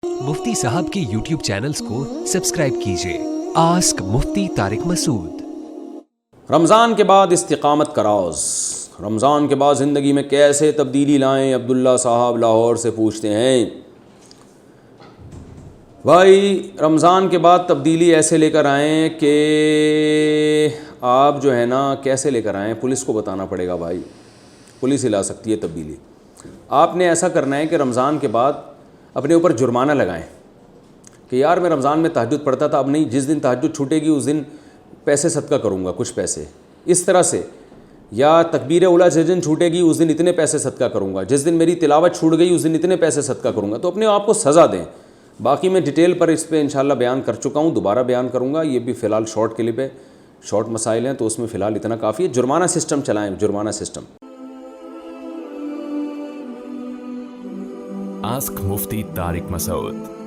मुफ्ती साहब के YouTube channels को सब्सक्राइब कीजिए। आस्क मुफ्ती तारिक मसूद। रमज़ान के बाद इस्तिकामत का राज, रमज़ान के बाद ज़िंदगी में कैसे तब्दीली लाएं, अब्दुल्ला साहब लाहौर से पूछते हैं। भाई रमज़ान के बाद तब्दीली ऐसे लेकर आएँ कि आप जो है ना कैसे लेकर आएँ, पुलिस को बताना पड़ेगा भाई, पुलिस ही ला सकती है तब्दीली। आपने ऐसा करना है कि रमज़ान के बाद अपने ऊपर जुर्माना लगाएं कि यार मैं रमज़ान में तहज्जुद पढ़ता था, अब नहीं, जिस दिन तहज्जुद छूटेगी उस दिन पैसे सदका करूँगा, कुछ पैसे इस तरह से, या तकबीर उला जिस दिन छूटेगी उस दिन इतने पैसे सदका करूँगा, जिस दिन मेरी तिलावत छूट गई उस दिन इतने पैसे सदका करूँगा। तो अपने आप को सज़ा दें। बाकी मैं डिटेल पर इस पर इंशाल्लाह बयान कर चुका हूँ, दोबारा बयान करूँगा। ये भी फ़िलहाल शॉर्ट क्लिप है, शॉर्ट मसाइल हैं, तो उसमें फ़िलहाल इतना काफ़ी है। जुर्माना सिस्टम चलाएँ, जुर्माना सिस्टम। आस्क मुफ्ती तारिक मसूद।